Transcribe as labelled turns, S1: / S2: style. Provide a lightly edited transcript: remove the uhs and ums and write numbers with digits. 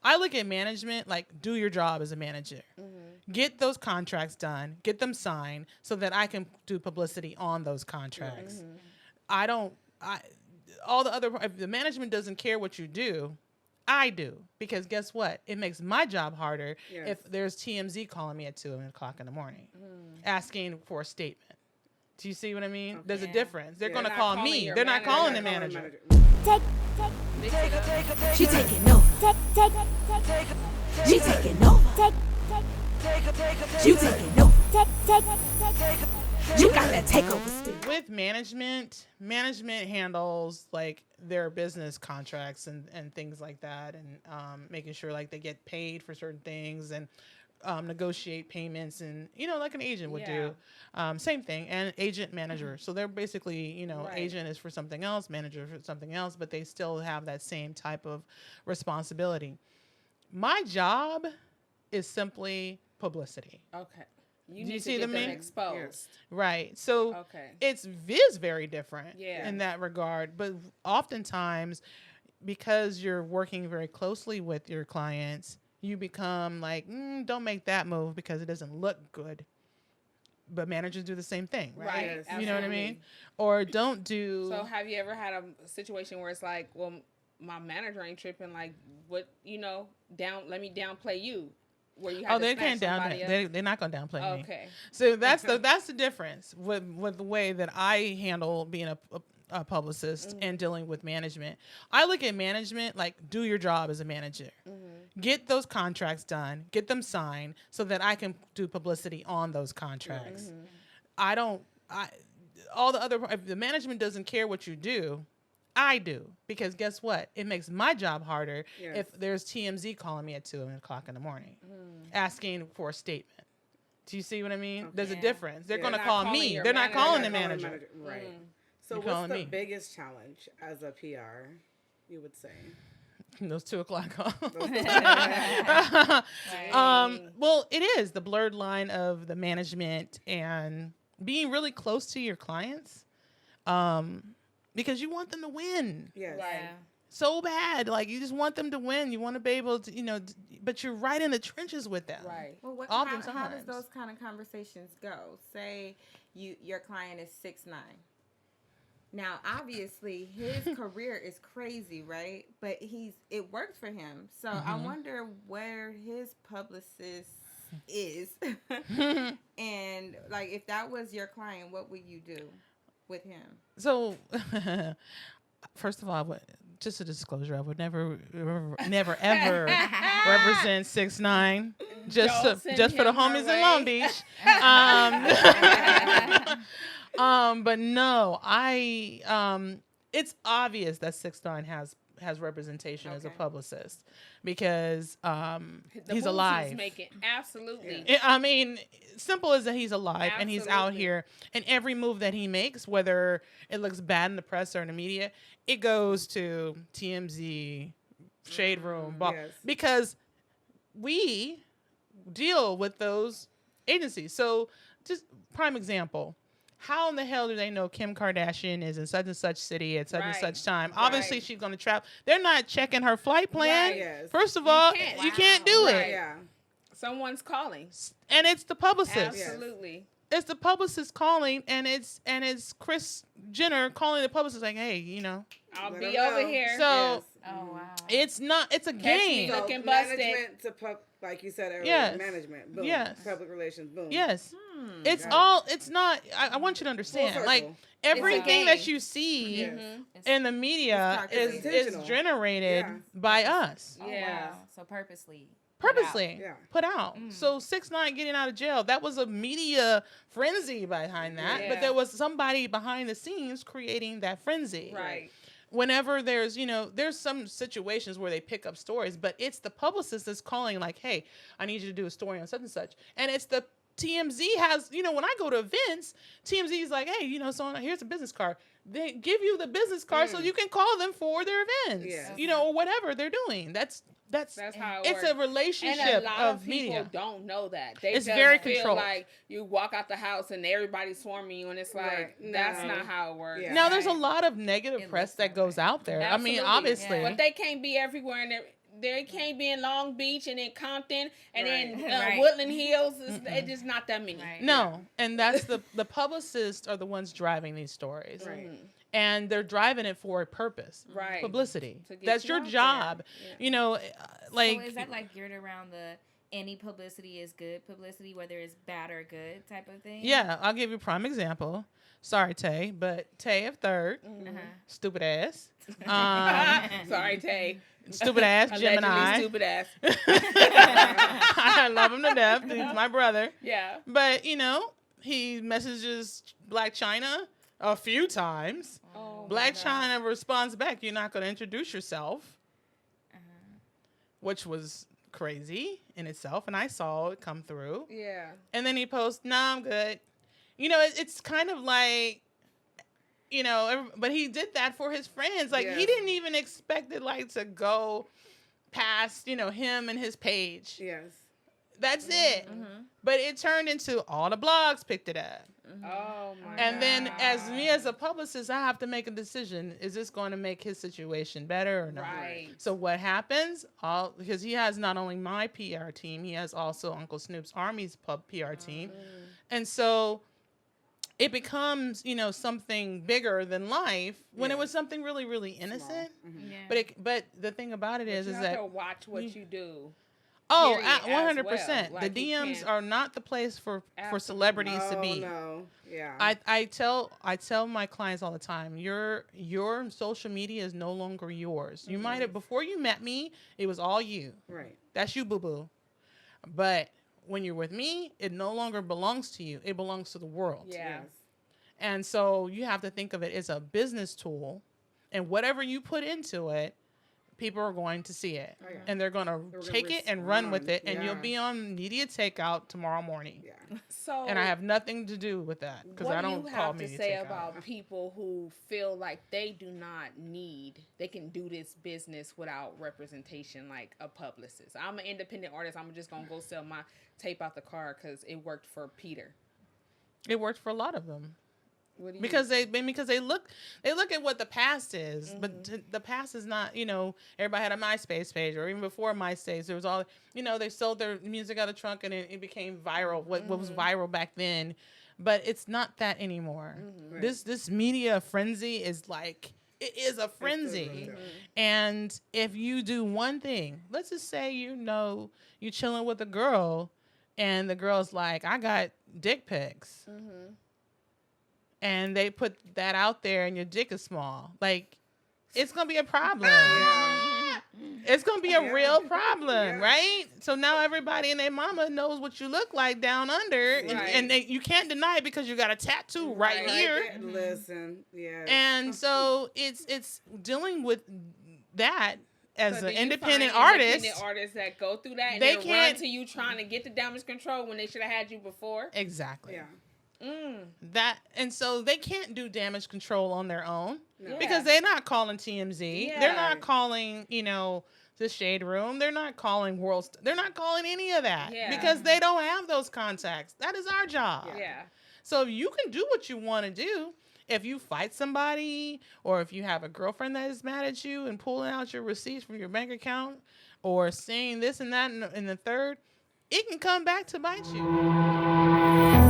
S1: I look at management like do your job as a manager. Get those contracts done, get them signed so that I can do publicity on those contracts. I don't, all the other, if the management doesn't care what you do, I do. Because guess what? It makes my job harder if there's TMZ calling me at 2 o'clock in the morning asking for a statement. Do you see what I mean? There's a difference. They're going to call me. They're not calling the manager.
S2: She taking over. She taking over. You taking over. You got that takeover still.
S1: With management handles like their business contracts and things like that, and making sure like they get paid for certain things and negotiate payments, and like an agent would do. Same thing, and agent manager. So they're basically agent is for something else, manager for something else, but they still have that same type of responsibility. My job is simply publicity.
S3: Okay.
S1: Do you see them
S3: exposed?
S1: Yes. Right. So it is very different in that regard. But oftentimes, because you're working very closely with your clients, you become like, don't make that move because it doesn't look good. But managers do the same thing, right?
S3: Yes.
S1: You know what I mean? Or don't do.
S3: So have you ever had a situation where it's like, well, my manager ain't tripping, like, what, let me downplay you? Where you have
S1: they can't downplay. They're not going to downplay me.
S3: Okay.
S1: So that's the difference with the way that I handle being a publicist and dealing with management. I look at management like do your job as a manager. Get those contracts done, get them signed so that I can do publicity on those contracts. All the other, if the management doesn't care what you do, I do. Because guess what? It makes my job harder if there's TMZ calling me at 2 o'clock in the morning asking for a statement. Do you see what I mean? There's a difference. They're going to call me. They're not calling the manager.
S4: Right. So what's the biggest challenge as a PR, you would say?
S1: Those 2 o'clock calls. Well, it is the blurred line of the management and being really close to your clients. Because you want them to win.
S4: Yes.
S3: Right.
S1: So bad. Like, you just want them to win. You want to be able to, but you're right in the trenches with them.
S3: Right.
S5: Well, how does those kind of conversations go? Say your client is 6'9". Now, obviously, his career is crazy, right? But it works for him. So I wonder where his publicist is. And, like, if that was your client, what would you do with him?
S1: So, first of all, just a disclosure, I would never ever represent 6'9", just for the homies in Long Beach. But no, it's obvious that 6'9" has representation as a publicist because he's alive.
S3: He's making, absolutely.
S1: I mean, simple as that he's alive and he's out here, and every move that he makes, whether it looks bad in the press or in the media, it goes to TMZ, Shade Room, because we deal with those agencies. So, just prime example. How in the hell do they know Kim Kardashian is in such and such city at such and such time? Obviously, she's going to travel. They're not checking her flight plan.
S4: Right, yes.
S1: First of all, you can't do it.
S4: Yeah.
S3: Someone's calling.
S1: And it's the publicist.
S3: Absolutely.
S1: It's the publicist calling, and it's Kris Jenner calling the publicist like, hey,
S3: I'll be over here.
S1: So,
S5: Oh, wow.
S1: it's a game.
S4: So
S3: looking busted.
S4: management to like you said earlier, management, boom.
S1: Yes.
S4: Public relations, boom.
S1: Yes. It's not, I want you to understand, like, everything that you see in the media is generated by us.
S5: Oh,
S3: Yeah.
S5: wow. So purposely
S1: put out. So 6ix9ine getting out of jail, that was a media frenzy behind that, but there was somebody behind the scenes creating that frenzy.
S3: Right.
S1: Whenever there's some situations where they pick up stories, but it's the publicist that's calling like, hey, I need you to do a story on such and such. And it's the TMZ has, when I go to events, TMZ is like, hey, so here's a business card. They give you the business card so you can call them for their events, or whatever they're doing. That's
S3: how
S1: it's
S3: works.
S1: a relationship
S3: and a lot of
S1: media.
S3: people don't know that. They
S1: It's
S3: just
S1: very
S3: feel
S1: controlled.
S3: like you walk out the house and everybody's swarming you, and it's like that's not how it works.
S4: Yeah.
S1: Now there's a lot of negative press that goes out there.
S3: Absolutely.
S1: I mean, obviously,
S3: but they can't be everywhere, and They can't be in Long Beach and then Compton and then
S5: Right.
S3: Woodland Hills. It's just not that many.
S5: Right.
S1: No, and that's the publicists are the ones driving these stories.
S4: Right.
S1: And they're driving it for a purpose.
S3: Right.
S1: Publicity.
S3: To get
S1: That's
S3: you
S1: your
S3: out
S1: job.
S3: there. Yeah.
S1: You know, like.
S5: So is that like geared around the any publicity is good publicity, whether it's bad or good type of thing?
S1: Yeah, I'll give you a prime example. Sorry, Tay, but Tay of third, stupid ass.
S3: Sorry, Tay.
S1: Stupid ass Gemini.
S3: Allegedly stupid ass.
S1: I love him to death. He's my brother.
S3: Yeah.
S1: But, you know, he messages Black China a few times.
S3: Oh,
S1: Black China responds back, "You're not going to introduce yourself," which was crazy in itself. And I saw it come through.
S3: Yeah.
S1: And then he posts, "Nah, I'm good." You know, it's kind of like, you know, but he did that for his friends. Like, he didn't even expect it, like, to go past, you know, him and his page.
S4: Yes.
S1: That's it. But it turned into all the blogs picked it up.
S3: Oh, my
S1: And
S3: God.
S1: then as a publicist, I have to make a decision. Is this going to make his situation better or not?
S3: Right.
S1: So what happens? Because he has not only my PR team, he has also Uncle Snoop's Army's PR team. And so it becomes, you know, something bigger than life when it was something really, really innocent.
S5: Yeah.
S1: But the thing about it is
S3: you have
S1: that
S3: to watch what you do.
S1: Oh,
S3: period, as
S1: 100%.
S3: well. Like,
S1: the
S3: you
S1: DMs
S3: can't-
S1: are not the place for celebrities to be.
S4: No. Yeah.
S1: I tell my clients all the time, your social media is no longer yours. You might have, before you met me, it was all you.
S4: Right.
S1: That's you, boo-boo. But when you're with me, it no longer belongs to you. It belongs to the world.
S3: Yeah.
S4: Yes.
S1: And so you have to think of it as a business tool, and whatever you put into it, people are going to see it.
S4: Oh, yeah.
S1: And they're going to
S4: gonna
S1: take it and run with it, and
S4: respond.
S1: you'll be on media takeout tomorrow morning.
S4: Yeah.
S3: So,
S1: And I have nothing to do with that because I don't
S3: what do you
S1: call
S3: have to
S1: media
S3: say
S1: takeout.
S3: about people who feel like they can do this business without representation, like a publicist? I'm an independent artist. I'm just gonna go sell my tape out the car because it worked for Peter.
S1: It worked for a lot of them.
S3: What do you
S1: Because they look at what the past is, but the past is not, you know, everybody had a MySpace page, or even before MySpace, there was all, you know, they sold their music out of the trunk and it became viral, what was viral back then, but it's not that anymore.
S4: Right.
S1: This media frenzy is like, it is a frenzy. And if you do one thing, let's just say, you know, you're chilling with a girl and the girl's like, "I got dick pics." And they put that out there and your dick is small. Like, it's going to be a problem. It's going to be a real problem, right? So now everybody and their mama knows what you look like down under. And you can't deny it because you got a tattoo right here.
S4: Listen, yeah.
S1: And so it's dealing with that as
S3: So
S1: an
S3: do you
S1: independent
S3: find
S1: artist.
S3: independent artists that go through that and
S1: They
S3: they run
S1: can't-
S3: to you trying to get the damage control when they should have had you before?
S1: Exactly.
S4: Yeah.
S1: And so they can't do damage control on their own
S4: No.
S1: because they're not calling TMZ.
S3: Yeah.
S1: They're not calling, you know, the Shade Room. They're not calling they're not calling any of that because they don't have those contacts. That is our job.
S3: Yeah.
S1: So you can do what you want to do. If you fight somebody, or if you have a girlfriend that is mad at you and pulling out your receipts from your bank account, or saying this and that and the third, it can come back to bite you.